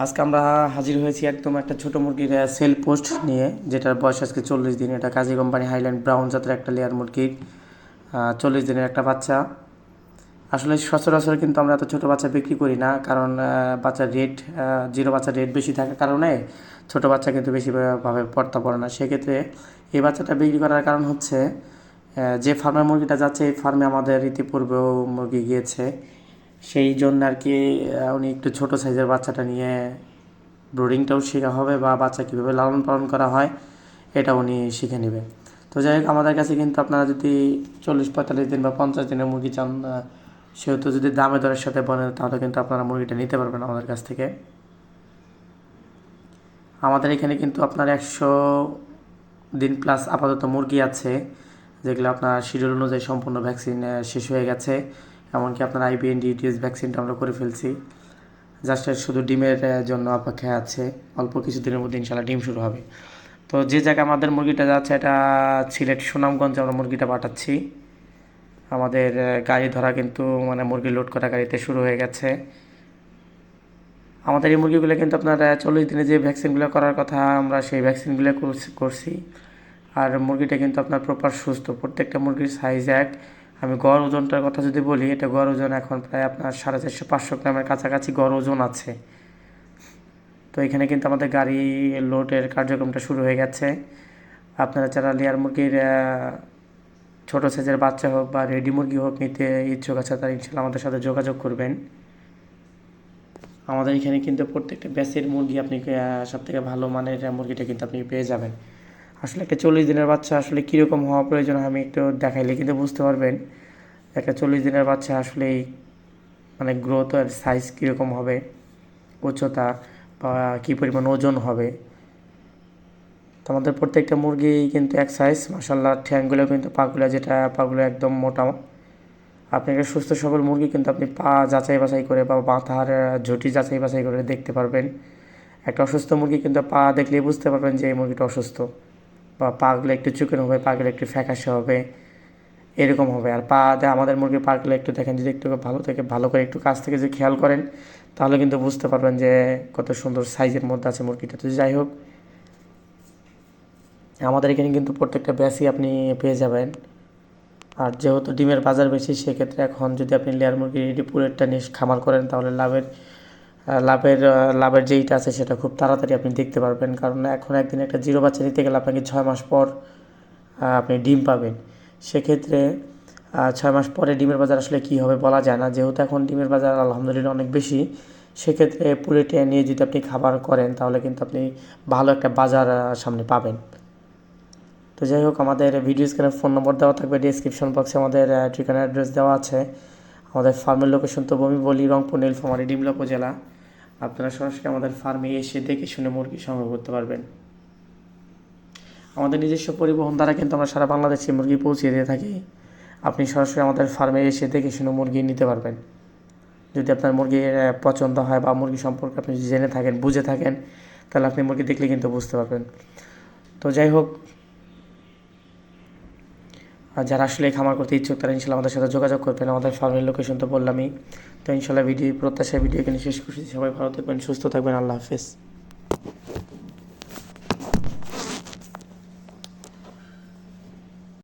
আজকে আমরা হাজির হয়েছি একদম একটা ছোটো মুরগির সেল পোস্ট নিয়ে, যেটার বয়স আজকে 40 দিন। এটা কাজী কোম্পানি হাইল্যান্ড ব্রাউন জাতের একটা লেয়ার মুরগির 40 দিনের একটা বাচ্চা। আসলে সচরাচর কিন্তু আমরা এত ছোটো বাচ্চা বিক্রি করি না, কারণ বাচ্চার রেট জিরো বাচ্চার রেট বেশি থাকার কারণে ছোটো বাচ্চা কিন্তু বেশিভাবে পড়তা পড়ে না। সেক্ষেত্রে এই বাচ্চাটা বিক্রি করার কারণ হচ্ছে যে ফার্মের মুরগিটা যাচ্ছে এই ফার্মে আমাদের ইতিপূর্বেও মুরগি গিয়েছে, সেই জন্য আর কি উনি একটু ছোটো সাইজের বাচ্চাটা নিয়ে ব্রুডিংটাও শেখা হবে বা বাচ্চা কীভাবে লালন পালন করা হয় এটা উনি শিখে নেবে। তো যাই হোক, আমাদের কাছে কিন্তু আপনারা যদি 40-45 দিন বা 50 দিনের মুরগি চান, সেহেতু যদি দামে দরের সাথে বলেন তাহলে কিন্তু আপনারা মুরগিটা নিতে পারবেন আমাদের কাছ থেকে। আমাদের এখানে কিন্তু আপনার 100 দিন প্লাস আপাতত মুরগি আছে, যেগুলো আপনার শিডিউল অনুযায়ী সম্পূর্ণ ভ্যাকসিন শেষ হয়ে গেছে। এমনকি আপনার আইবিএন ডিটিএস ভ্যাকসিনটা আমরা করে ফেলছি। জাস্ট শুধু ডিমের জন্য অপেক্ষায় আছে। অল্প কিছুদিনের মধ্যে ইনশাল্লাহ ডিম শুরু হবে। তো যে জায়গায় আমাদের মুরগিটা যাচ্ছে এটা সিলেট সুনামগঞ্জে আমরা মুরগিটা পাঠাচ্ছি। আমাদের গাড়ি ধরা কিন্তু মানে মুরগি লোড করা গাড়িতে শুরু হয়ে গেছে। আমাদের এই মুরগিগুলো কিন্তু আপনার 40 দিনে যে ভ্যাকসিনগুলো করার কথা আমরা সেই ভ্যাকসিনগুলো করছি। আর মুরগিটা কিন্তু আপনার প্রপার সুস্থ, প্রত্যেকটা মুরগির সাইজ এক। আমি গড় ওজনটার কথা যদি বলি, এটা গড় ওজন এখন প্রায় আপনার 450-500 গ্রামের কাছাকাছি গড় ওজন আছে। তো এখানে কিন্তু আমাদের গাড়ি লোডের কার্যক্রমটা শুরু হয়ে গেছে। আপনারা যারা লেয়ার মুরগির ছোটো সাইজের বাচ্চা হোক বা রেডি মুরগি হোক নিতে ইচ্ছুক আছে, তারা ইনশাল্লাহ আমাদের সাথে যোগাযোগ করবেন। আমাদের এখানে কিন্তু প্রত্যেকটা ব্যাচের মুরগি আপনি সবথেকে ভালো মানের মুরগিটা কিন্তু আপনি পেয়ে যাবেন। আসলে একটা 40 দিনের বাচ্চা আসলে কীরকম হওয়া প্রয়োজন আমি একটু দেখাইলে কিন্তু বুঝতে পারবেন। একটা 40 দিনের বাচ্চা আসলে মানে গ্রোথ আর সাইজ কীরকম হবে, উচ্চতা বা কী পরিমাণ ওজন হবে। তো আমাদের প্রত্যেকটা মুরগি কিন্তু এক সাইজ, মাসাল্লাহ। ঠ্যাংগুলো কিন্তু পাগুলো একদম মোটা। আপনি একটা সুস্থ সবল মুরগি কিন্তু আপনি পা যাচাই বাছাই করে বা মাথার ঝুঁটি যাচাই বাছাই করে দেখতে পারবেন। একটা অসুস্থ মুরগি কিন্তু পা দেখলেই বুঝতে পারবেন যে এই মুরগিটা অসুস্থ, বা পাগুলো একটু চুকেন হবে, পাগুলো একটু ফ্যাকাশে হবে, এরকম হবে। আর আমাদের মুরগির পাগুলো একটু দেখেন, যদি একটু ভালো করে একটু কাছ থেকে যদি খেয়াল করেন তাহলে কিন্তু বুঝতে পারবেন যে কত সুন্দর সাইজের মধ্যে আছে মুরগিটা। তো যাই হোক, আমাদের এখানে কিন্তু প্রত্যেকটা ব্যাচই আপনি পেয়ে যাবেন। আর যেহেতু ডিমের বাজার বেশি, সেক্ষেত্রে এখন যদি আপনি লেয়ার মুরগি রেডি পুরেরটা নিয়ে খামার করেন তাহলে লাভের যেইটা আছে সেটা খুব তাড়াতাড়ি আপনি দেখতে পারবেন। কারণ এখন একদিন একটা জিরো বাচ্চা নিতে গেলে আপনাকে 6 মাস পর আপনি ডিম পাবেন। সেক্ষেত্রে 6 মাস পরে ডিমের বাজার আসলে কী হবে বলা যায় না। যেহেতু এখন ডিমের বাজার আলহামদুলিল্লাহ অনেক বেশি, সেক্ষেত্রে পুলেটে নিয়ে যদি আপনি খাবার করেন তাহলে কিন্তু আপনি ভালো একটা বাজার সামনে পাবেন। তো যাই হোক, আমাদের ভিডিও স্ক্রিনে ফোন নম্বর দেওয়া থাকবে, ডিসক্রিপশন বক্সে আমাদের ঠিকানা অ্যাড্রেস দেওয়া আছে। আমাদের ফার্মের লোকেশন তো বলি রংপুর নীলফামারী ডিমলা উপজেলা। আপনারা সরাসরি আমাদের ফার্মে এসে দেখে শুনে মুরগি সংগ্রহ করতে পারবেন। আমাদের নিজস্ব পরিবহন দ্বারা কিন্তু আমরা সারা বাংলাদেশে মুরগি পৌঁছে দিয়ে থাকি। আপনি সরাসরি আমাদের ফার্মে এসে দেখে শুনে মুরগি নিতে পারবেন। যদি আপনার মুরগির পছন্দ হয় বা মুরগি সম্পর্কে আপনি জেনে থাকেন, বুঝে থাকেন, তাহলে আপনি মুরগি দেখলে কিন্তু বুঝতে পারবেন। তো যাই হোক, আর যারা আসলে খামার করতে ইচ্ছুক তারা ইনশাল্লাহ আমাদের সাথে যোগাযোগ করবেন। আমাদের ফার্মের লোকেশন তো বললামই। তো ইনশাল্লাহ ভিডিও এখানে শেষ করছি। সবাই ভালো থাকবেন, সুস্থ থাকবেন। আল্লাহ হাফেজ।